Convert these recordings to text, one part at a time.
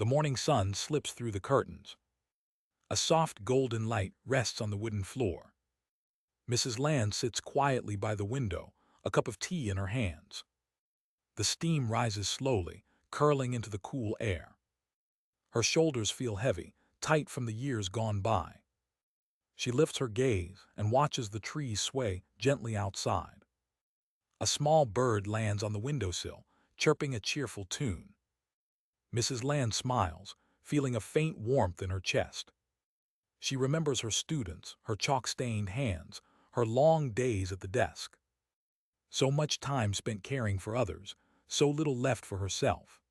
The morning sun slips through the curtains. A soft golden light rests on the wooden floor. Mrs. Land sits quietly by the window, a cup of tea in her hands. The steam rises slowly, curling into the cool air. Her shoulders feel heavy, tight from the years gone by. She lifts her gaze and watches the trees sway gently outside. A small bird lands on the windowsill, chirping a cheerful tune. Mrs. Land smiles, feeling a faint warmth in her chest. She remembers her students, her chalk-stained hands, her long days at the desk. So much time spent caring for others, so little left for herself.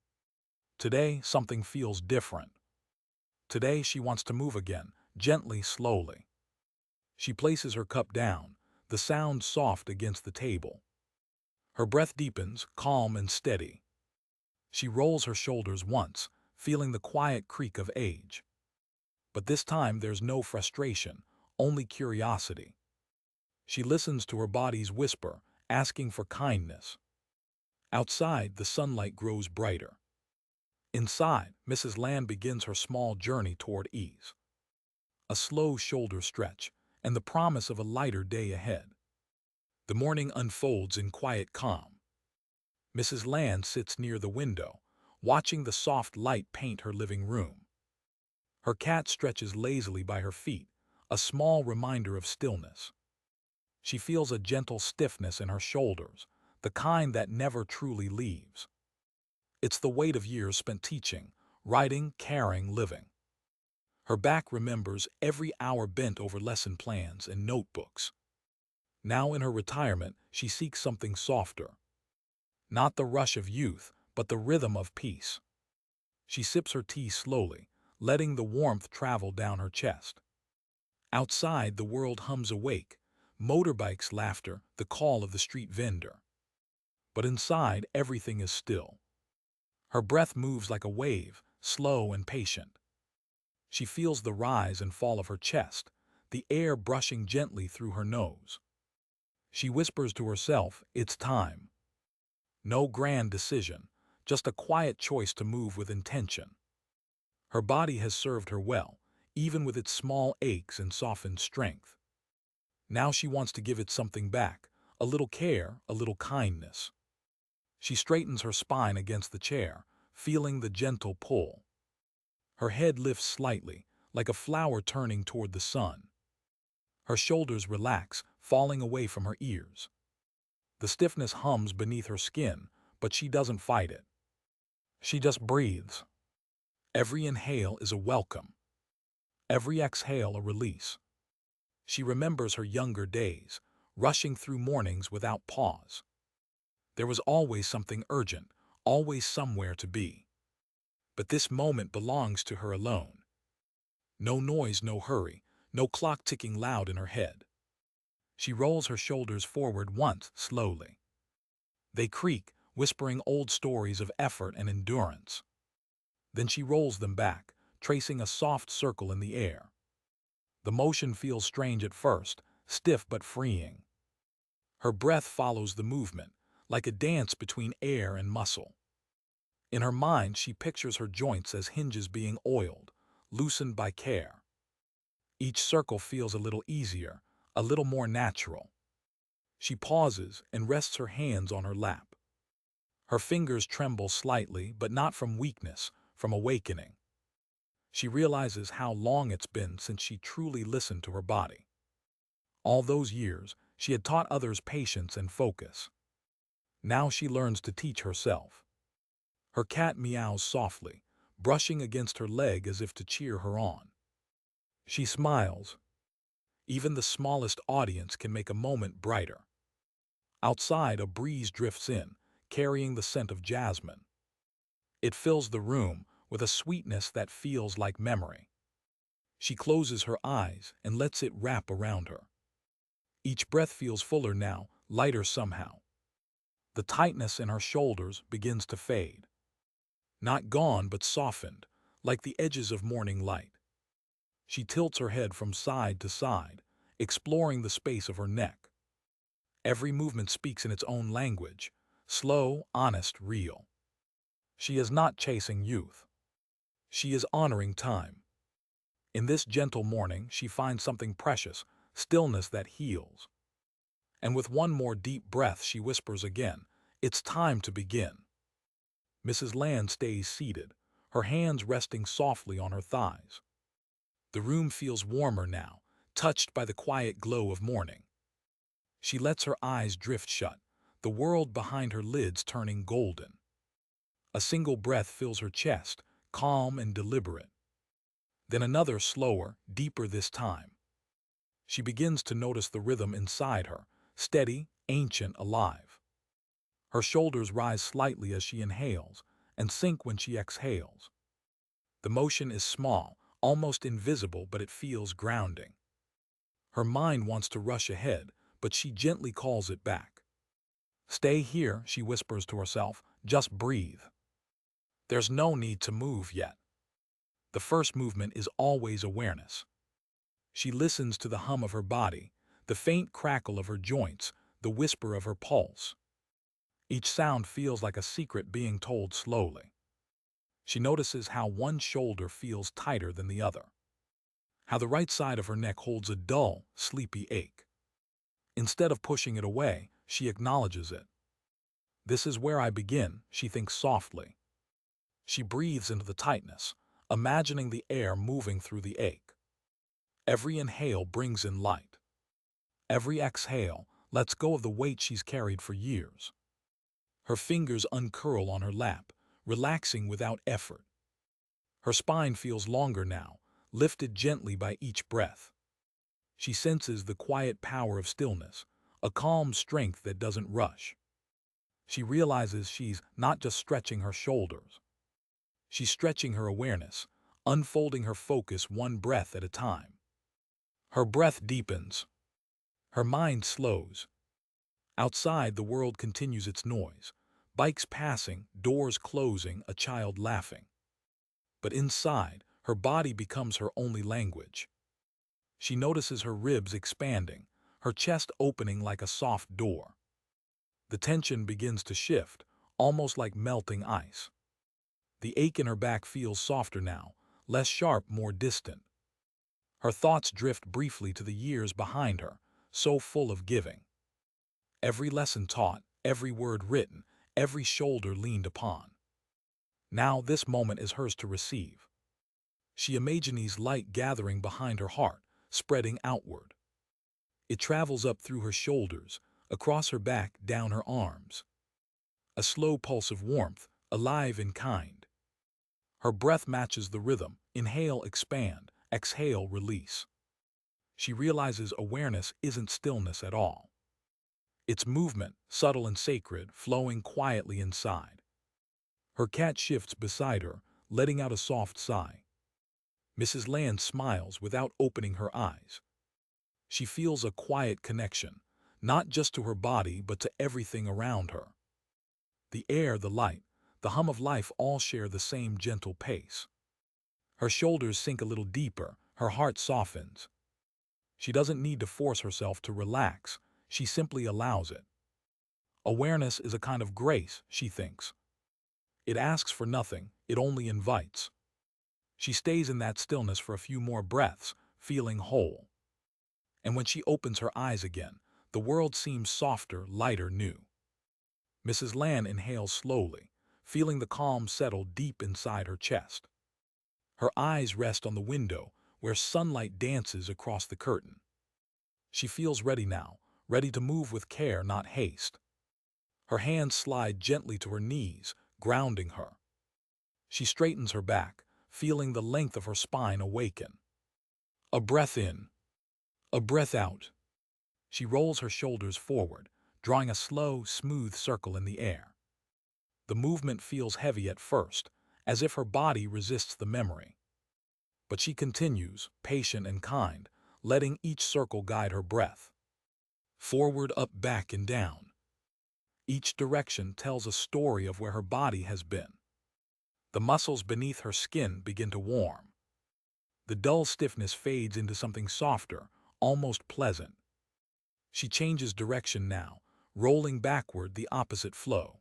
Today, something feels different. Today, she wants to move again, gently, slowly. She places her cup down, the sound soft against the table. Her breath deepens, calm and steady. She rolls her shoulders once, feeling the quiet creak of age. But this time there's no frustration, only curiosity. She listens to her body's whisper, asking for kindness. Outside, the sunlight grows brighter. Inside, Mrs. Land begins her small journey toward ease. A slow shoulder stretch, and the promise of a lighter day ahead. The morning unfolds in quiet calm. Mrs. Land sits near the window, watching the soft light paint her living room. Her cat stretches lazily by her feet, a small reminder of stillness. She feels a gentle stiffness in her shoulders, the kind that never truly leaves. It's the weight of years spent teaching, writing, caring, living. Her back remembers every hour bent over lesson plans and notebooks. Now in her retirement, she seeks something softer. Not the rush of youth, but the rhythm of peace. She sips her tea slowly, letting the warmth travel down her chest. Outside, the world hums awake, motorbikes, laughter, the call of the street vendor. But inside, everything is still. Her breath moves like a wave, slow and patient. She feels the rise and fall of her chest, the air brushing gently through her nose. She whispers to herself, "It's time." No grand decision, just a quiet choice to move with intention. Her body has served her well, even with its small aches and softened strength. Now she wants to give it something back, a little care, a little kindness. She straightens her spine against the chair, feeling the gentle pull. Her head lifts slightly, like a flower turning toward the sun. Her shoulders relax, falling away from her ears. The stiffness hums beneath her skin, but she doesn't fight it. She just breathes. Every inhale is a welcome. Every exhale a release. She remembers her younger days, rushing through mornings without pause. There was always something urgent, always somewhere to be. But this moment belongs to her alone. No noise, no hurry, no clock ticking loud in her head. She rolls her shoulders forward once, slowly. They creak, whispering old stories of effort and endurance. Then she rolls them back, tracing a soft circle in the air. The motion feels strange at first, stiff but freeing. Her breath follows the movement, like a dance between air and muscle. In her mind, she pictures her joints as hinges being oiled, loosened by care. Each circle feels a little easier, a little more natural. She pauses and rests her hands on her lap. Her fingers tremble slightly, but not from weakness, from awakening. She realizes how long it's been since she truly listened to her body. All those years, she had taught others patience and focus. Now she learns to teach herself. Her cat meows softly, brushing against her leg as if to cheer her on. She smiles. Even the smallest audience can make a moment brighter. Outside, a breeze drifts in, carrying the scent of jasmine. It fills the room with a sweetness that feels like memory. She closes her eyes and lets it wrap around her. Each breath feels fuller now, lighter somehow. The tightness in her shoulders begins to fade. Not gone, but softened, like the edges of morning light. She tilts her head from side to side, exploring the space of her neck. Every movement speaks in its own language, slow, honest, real. She is not chasing youth. She is honoring time. In this gentle morning, she finds something precious, stillness that heals. And with one more deep breath, she whispers again, "It's time to begin." Mrs. Land stays seated, her hands resting softly on her thighs. The room feels warmer now, touched by the quiet glow of morning. She lets her eyes drift shut, the world behind her lids turning golden. A single breath fills her chest, calm and deliberate. Then another, slower, deeper this time. She begins to notice the rhythm inside her, steady, ancient, alive. Her shoulders rise slightly as she inhales and sink when she exhales. The motion is small, almost invisible, but it feels grounding. Her mind wants to rush ahead, but she gently calls it back. "Stay here," she whispers to herself, "just breathe." There's no need to move yet. The first movement is always awareness. She listens to the hum of her body, the faint crackle of her joints, the whisper of her pulse. Each sound feels like a secret being told slowly. She notices how one shoulder feels tighter than the other, how the right side of her neck holds a dull, sleepy ache. Instead of pushing it away, she acknowledges it. "This is where I begin," she thinks softly. She breathes into the tightness, imagining the air moving through the ache. Every inhale brings in light. Every exhale lets go of the weight she's carried for years. Her fingers uncurl on her lap, relaxing without effort. Her spine feels longer now, lifted gently by each breath. She senses the quiet power of stillness, a calm strength that doesn't rush. She realizes she's not just stretching her shoulders. She's stretching her awareness, unfolding her focus one breath at a time. Her breath deepens. Her mind slows. Outside, the world continues its noise. Bikes passing, doors closing, a child laughing. But inside, her body becomes her only language. She notices her ribs expanding, her chest opening like a soft door. The tension begins to shift, almost like melting ice. The ache in her back feels softer now, less sharp, more distant. Her thoughts drift briefly to the years behind her, so full of giving. Every lesson taught, every word written, every shoulder leaned upon. Now this moment is hers to receive. She imagines light gathering behind her heart, spreading outward. It travels up through her shoulders, across her back, down her arms. A slow pulse of warmth, alive and kind. Her breath matches the rhythm, inhale, expand, exhale, release. She realizes awareness isn't stillness at all. It's movement, subtle and sacred, flowing quietly inside. Her cat shifts beside her, letting out a soft sigh. Mrs. Land smiles without opening her eyes. She feels a quiet connection, not just to her body but to everything around her. The air, the light, the hum of life all share the same gentle pace. Her shoulders sink a little deeper, her heart softens. She doesn't need to force herself to relax, she simply allows it. Awareness is a kind of grace, she thinks. It asks for nothing, it only invites. She stays in that stillness for a few more breaths, feeling whole. And when she opens her eyes again, the world seems softer, lighter, new. Mrs. Land inhales slowly, feeling the calm settle deep inside her chest. Her eyes rest on the window, where sunlight dances across the curtain. She feels ready now, ready to move with care, not haste. Her hands slide gently to her knees, grounding her. She straightens her back, feeling the length of her spine awaken. A breath in, a breath out. She rolls her shoulders forward, drawing a slow, smooth circle in the air. The movement feels heavy at first, as if her body resists the memory. But she continues, patient and kind, letting each circle guide her breath. Forward, up, back, and down. Each direction tells a story of where her body has been. The muscles beneath her skin begin to warm. The dull stiffness fades into something softer, almost pleasant. She changes direction now, rolling backward the opposite flow.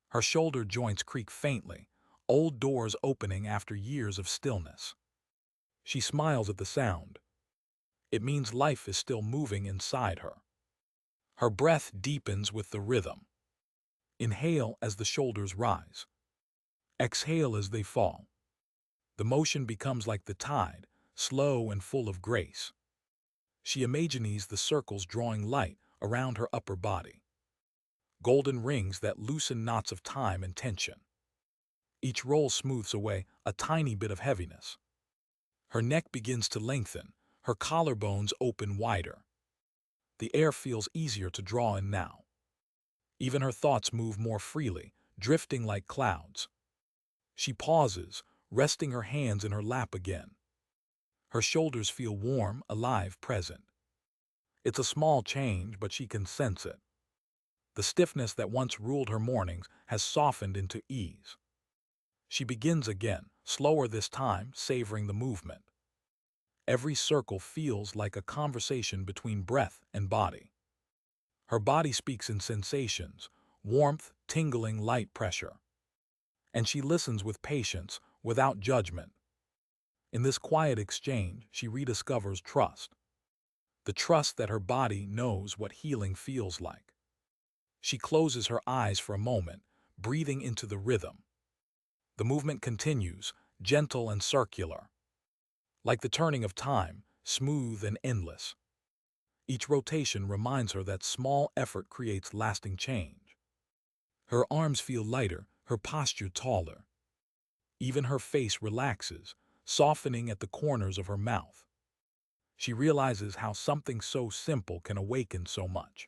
Her shoulder joints creak faintly, old doors opening after years of stillness. She smiles at the sound. It means life is still moving inside her. Her breath deepens with the rhythm. Inhale as the shoulders rise. Exhale as they fall. The motion becomes like the tide, slow and full of grace. She imagines the circles drawing light around her upper body. Golden rings that loosen knots of time and tension. Each roll smooths away a tiny bit of heaviness. Her neck begins to lengthen, her collarbones open wider. The air feels easier to draw in now. Even her thoughts move more freely, drifting like clouds. She pauses, resting her hands in her lap again. Her shoulders feel warm, alive, present. It's a small change, but she can sense it. The stiffness that once ruled her mornings has softened into ease. She begins again, slower this time, savoring the movement. Every circle feels like a conversation between breath and body. Her body speaks in sensations, warmth, tingling, light pressure. And she listens with patience, without judgment. In this quiet exchange, she rediscovers trust. The trust that her body knows what healing feels like. She closes her eyes for a moment, breathing into the rhythm. The movement continues, gentle and circular. Like the turning of time, smooth and endless. Each rotation reminds her that small effort creates lasting change. Her arms feel lighter, her posture taller. Even her face relaxes, softening at the corners of her mouth. She realizes how something so simple can awaken so much.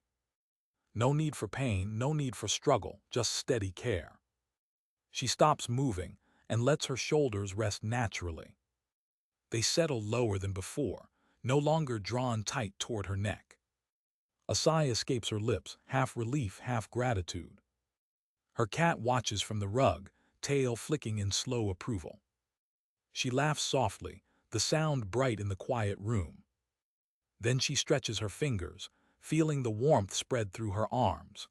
No need for pain, no need for struggle, just steady care. She stops moving and lets her shoulders rest naturally. They settle lower than before, no longer drawn tight toward her neck. A sigh escapes her lips, half relief, half gratitude. Her cat watches from the rug, tail flicking in slow approval. She laughs softly, the sound bright in the quiet room. Then she stretches her fingers, feeling the warmth spread through her arms.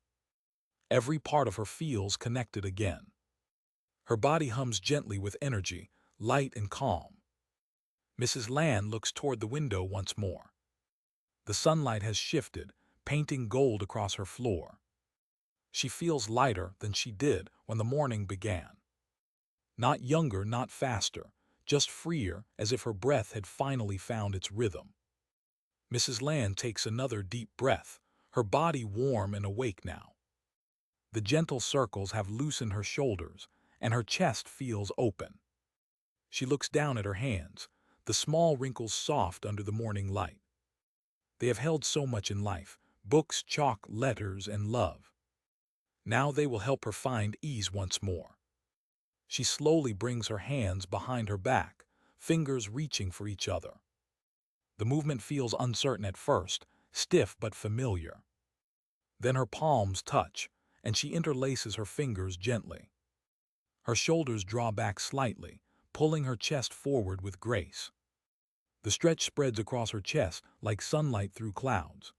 Every part of her feels connected again. Her body hums gently with energy, light and calm. Mrs. Land looks toward the window once more. The sunlight has shifted, painting gold across her floor. She feels lighter than she did when the morning began. Not younger, not faster, just freer, as if her breath had finally found its rhythm. Mrs. Land takes another deep breath, her body warm and awake now. The gentle circles have loosened her shoulders, and her chest feels open. She looks down at her hands, the small wrinkles soft under the morning light. They have held so much in life, books, chalk, letters, and love. Now they will help her find ease once more. She slowly brings her hands behind her back, fingers reaching for each other. The movement feels uncertain at first, stiff but familiar. Then her palms touch, and she interlaces her fingers gently. Her shoulders draw back slightly, pulling her chest forward with grace. The stretch spreads across her chest like sunlight through clouds.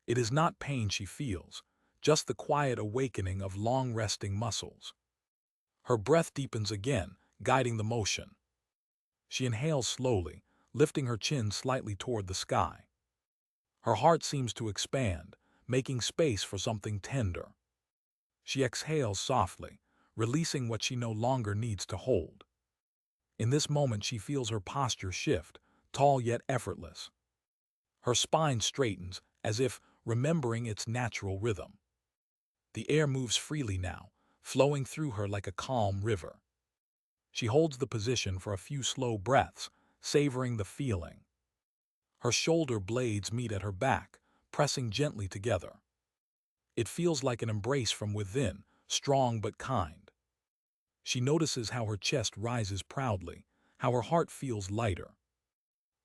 It is not pain she feels, just the quiet awakening of long-resting muscles. Her breath deepens again, guiding the motion. She inhales slowly, lifting her chin slightly toward the sky. Her heart seems to expand, making space for something tender. She exhales softly, releasing what she no longer needs to hold. In this moment she feels her posture shift, tall yet effortless. Her spine straightens, as if remembering its natural rhythm. The air moves freely now, flowing through her like a calm river. She holds the position for a few slow breaths, savoring the feeling. Her shoulder blades meet at her back, pressing gently together. It feels like an embrace from within, strong but kind. She notices how her chest rises proudly, how her heart feels lighter.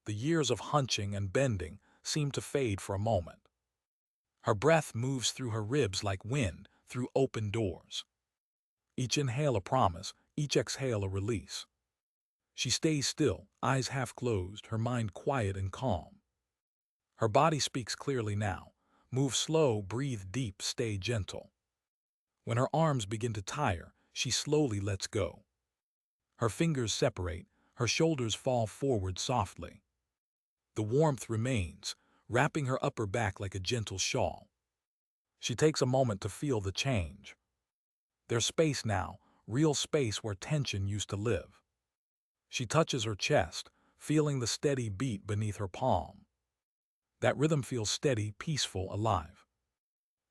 The years of hunching and bending seem to fade for a moment. Her breath moves through her ribs like wind through open doors. Each inhale a promise, each exhale a release. She stays still, eyes half closed, her mind quiet and calm. Her body speaks clearly now. Move slow, breathe deep, stay gentle. When her arms begin to tire, she slowly lets go. Her fingers separate, her shoulders fall forward softly. The warmth remains, wrapping her upper back like a gentle shawl. She takes a moment to feel the change. There's space now, real space where tension used to live. She touches her chest, feeling the steady beat beneath her palm. That rhythm feels steady, peaceful, alive.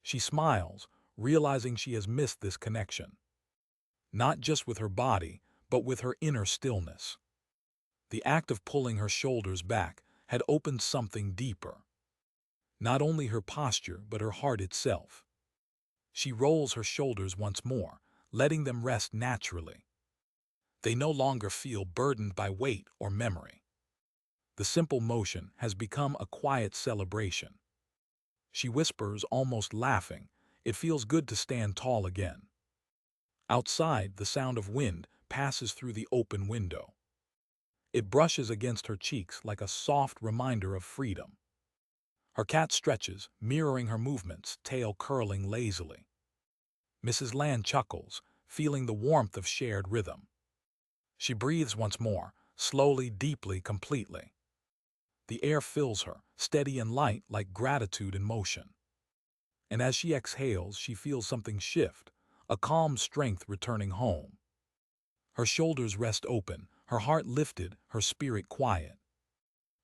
She smiles, realizing she has missed this connection. Not just with her body, but with her inner stillness. The act of pulling her shoulders back had opened something deeper. Not only her posture, but her heart itself. She rolls her shoulders once more, letting them rest naturally. They no longer feel burdened by weight or memory. The simple motion has become a quiet celebration. She whispers, almost laughing, "It feels good to stand tall again." Outside, the sound of wind passes through the open window. It brushes against her cheeks like a soft reminder of freedom. Her cat stretches, mirroring her movements, tail curling lazily. Mrs. Land chuckles, feeling the warmth of shared rhythm. She breathes once more, slowly, deeply, completely. The air fills her, steady and light like gratitude in motion. And as she exhales, she feels something shift, a calm strength returning home. Her shoulders rest open, her heart lifted, her spirit quiet.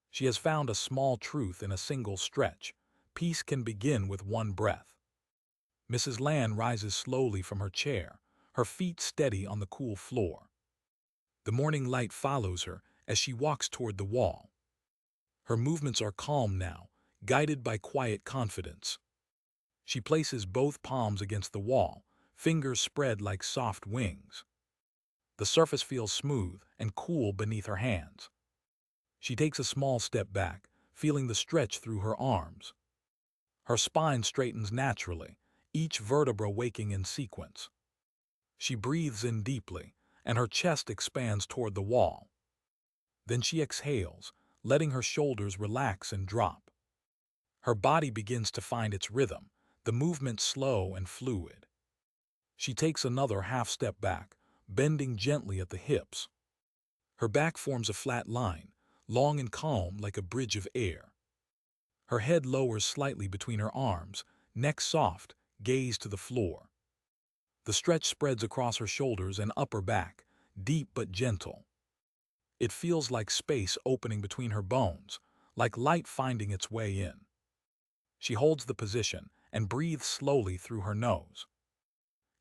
She has found a small truth in a single stretch. Peace can begin with one breath. Mrs. Land rises slowly from her chair, her feet steady on the cool floor. The morning light follows her as she walks toward the wall. Her movements are calm now, guided by quiet confidence. She places both palms against the wall, fingers spread like soft wings. The surface feels smooth and cool beneath her hands. She takes a small step back, feeling the stretch through her arms. Her spine straightens naturally, each vertebra waking in sequence. She breathes in deeply, and her chest expands toward the wall. Then she exhales, letting her shoulders relax and drop. Her body begins to find its rhythm, the movement slow and fluid. She takes another half step back, bending gently at the hips. Her back forms a flat line, long and calm like a bridge of air. Her head lowers slightly between her arms, neck soft, gaze to the floor. The stretch spreads across her shoulders and upper back, deep but gentle. It feels like space opening between her bones, like light finding its way in. She holds the position and breathes slowly through her nose.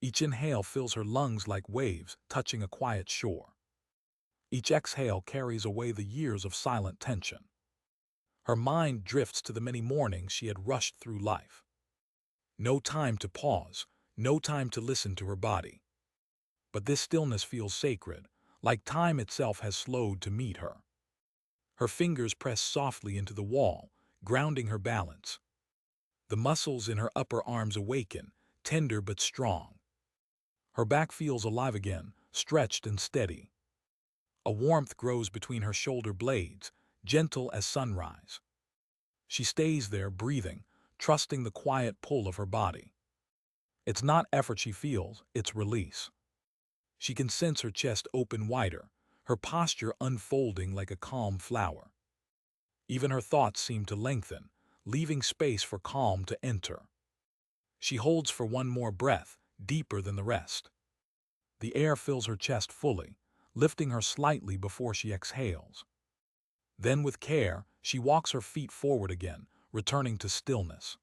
Each inhale fills her lungs like waves touching a quiet shore. Each exhale carries away the years of silent tension. Her mind drifts to the many mornings she had rushed through life. No time to pause, no time to listen to her body. But this stillness feels sacred, like time itself has slowed to meet her. Her fingers press softly into the wall, grounding her balance. The muscles in her upper arms awaken, tender but strong. Her back feels alive again, stretched and steady. A warmth grows between her shoulder blades, gentle as sunrise. She stays there, breathing, trusting the quiet pull of her body. It's not effort she feels, it's release. She can sense her chest open wider, her posture unfolding like a calm flower. Even her thoughts seem to lengthen, leaving space for calm to enter. She holds for one more breath, deeper than the rest. The air fills her chest fully, lifting her slightly before she exhales. Then with care, she walks her feet forward again, returning to stillness.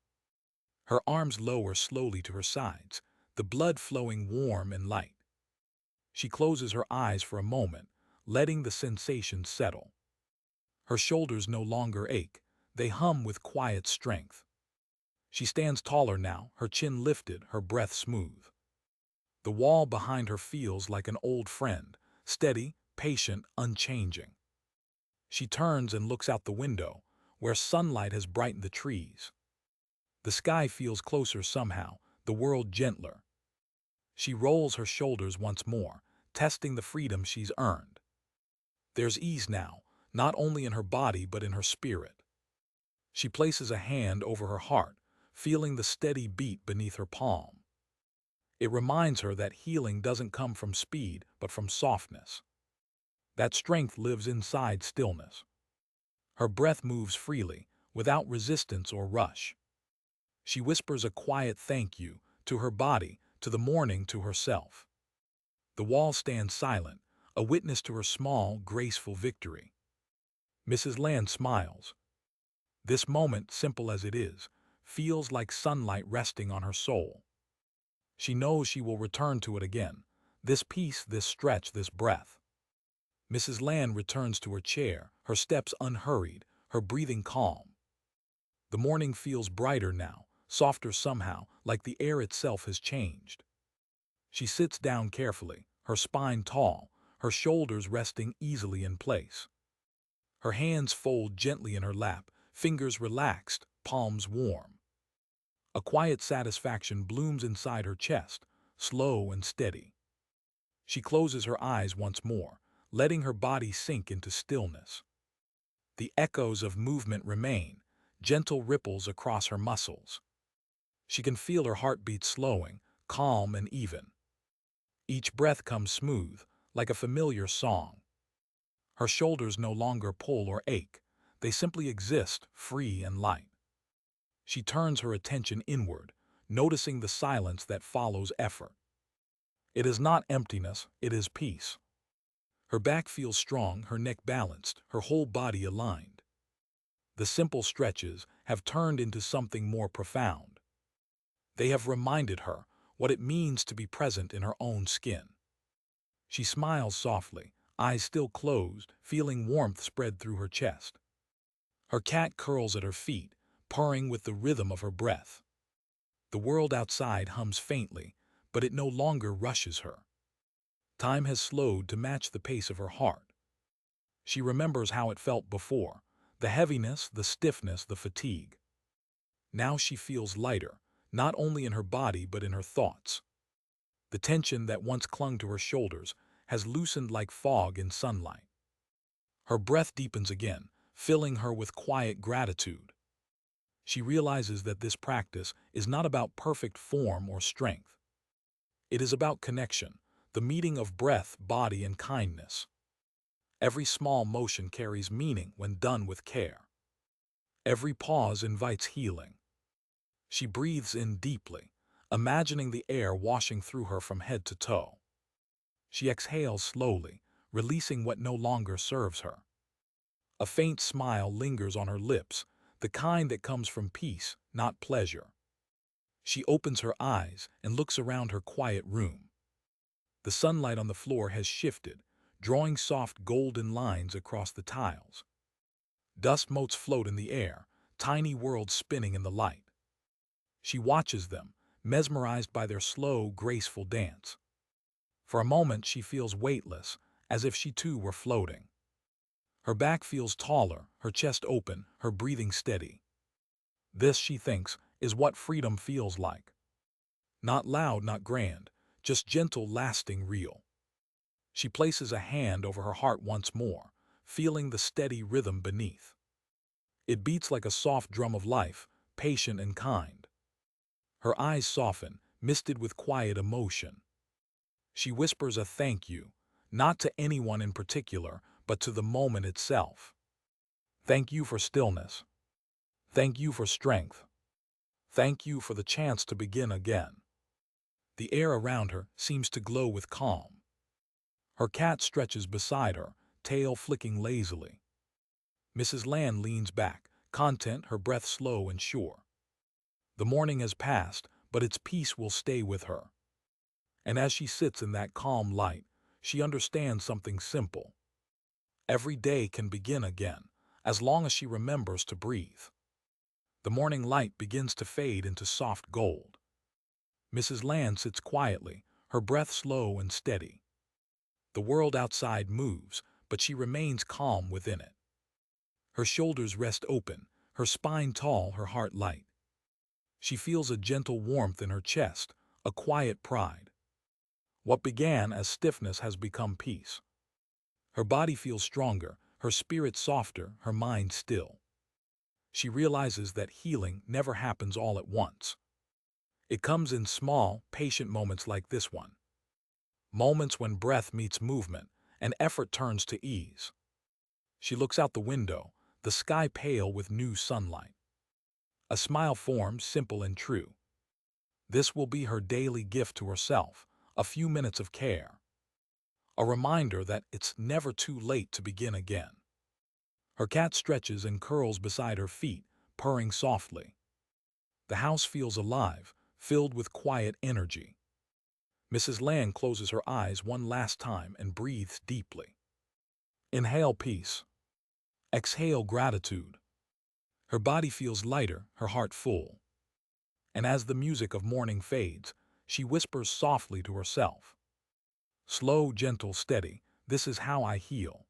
Her arms lower slowly to her sides, the blood flowing warm and light. She closes her eyes for a moment, letting the sensation settle. Her shoulders no longer ache, they hum with quiet strength. She stands taller now, her chin lifted, her breath smooth. The wall behind her feels like an old friend, steady, patient, unchanging. She turns and looks out the window, where sunlight has brightened the trees. The sky feels closer somehow, the world gentler. She rolls her shoulders once more, testing the freedom she's earned. There's ease now, not only in her body but in her spirit. She places a hand over her heart, feeling the steady beat beneath her palm. It reminds her that healing doesn't come from speed but from softness. That strength lives inside stillness. Her breath moves freely, without resistance or rush. She whispers a quiet thank you to her body, to the morning, to herself. The wall stands silent, a witness to her small, graceful victory. Mrs. Land smiles. This moment, simple as it is, feels like sunlight resting on her soul. She knows she will return to it again. This peace, this stretch, this breath. Mrs. Land returns to her chair, her steps unhurried, her breathing calm. The morning feels brighter now, softer somehow, like the air itself has changed. She sits down carefully, her spine tall, her shoulders resting easily in place. Her hands fold gently in her lap, fingers relaxed, palms warm. A quiet satisfaction blooms inside her chest, slow and steady. She closes her eyes once more, letting her body sink into stillness. The echoes of movement remain, gentle ripples across her muscles. She can feel her heartbeat slowing, calm and even. Each breath comes smooth, like a familiar song. Her shoulders no longer pull or ache. They simply exist, free and light. She turns her attention inward, noticing the silence that follows effort. It is not emptiness, it is peace. Her back feels strong, her neck balanced, her whole body aligned. The simple stretches have turned into something more profound. They have reminded her what it means to be present in her own skin. She smiles softly, eyes still closed, feeling warmth spread through her chest. Her cat curls at her feet, purring with the rhythm of her breath. The world outside hums faintly, but it no longer rushes her. Time has slowed to match the pace of her heart. She remembers how it felt before, the heaviness, the stiffness, the fatigue. Now she feels lighter, not only in her body but in her thoughts. The tension that once clung to her shoulders has loosened like fog in sunlight. Her breath deepens again, filling her with quiet gratitude. She realizes that this practice is not about perfect form or strength. It is about connection, the meeting of breath, body, and kindness. Every small motion carries meaning when done with care. Every pause invites healing. She breathes in deeply, imagining the air washing through her from head to toe. She exhales slowly, releasing what no longer serves her. A faint smile lingers on her lips, the kind that comes from peace, not pleasure. She opens her eyes and looks around her quiet room. The sunlight on the floor has shifted, drawing soft golden lines across the tiles. Dust motes float in the air, tiny worlds spinning in the light. She watches them, mesmerized by their slow, graceful dance. For a moment she feels weightless, as if she too were floating. Her back feels taller, her chest open, her breathing steady. This, she thinks, is what freedom feels like. Not loud, not grand, just gentle, lasting, real. She places a hand over her heart once more, feeling the steady rhythm beneath. It beats like a soft drum of life, patient and kind. Her eyes soften, misted with quiet emotion. She whispers a thank you, not to anyone in particular, but to the moment itself. Thank you for stillness. Thank you for strength. Thank you for the chance to begin again. The air around her seems to glow with calm. Her cat stretches beside her, tail flicking lazily. Mrs. Land leans back, content, her breath slow and sure. The morning has passed, but its peace will stay with her. And as she sits in that calm light, she understands something simple. Every day can begin again, as long as she remembers to breathe. The morning light begins to fade into soft gold. Mrs. Land sits quietly, her breath slow and steady. The world outside moves, but she remains calm within it. Her shoulders rest open, her spine tall, her heart light. She feels a gentle warmth in her chest, a quiet pride. What began as stiffness has become peace. Her body feels stronger, her spirit softer, her mind still. She realizes that healing never happens all at once. It comes in small, patient moments like this one. Moments when breath meets movement, and effort turns to ease. She looks out the window, the sky pale with new sunlight. A smile forms, simple and true. This will be her daily gift to herself, a few minutes of care. A reminder that it's never too late to begin again. Her cat stretches and curls beside her feet, purring softly. The house feels alive, filled with quiet energy. Mrs. Land closes her eyes one last time and breathes deeply. Inhale peace. Exhale gratitude. Her body feels lighter, her heart full. And as the music of morning fades, she whispers softly to herself. Slow, gentle, steady, this is how I heal.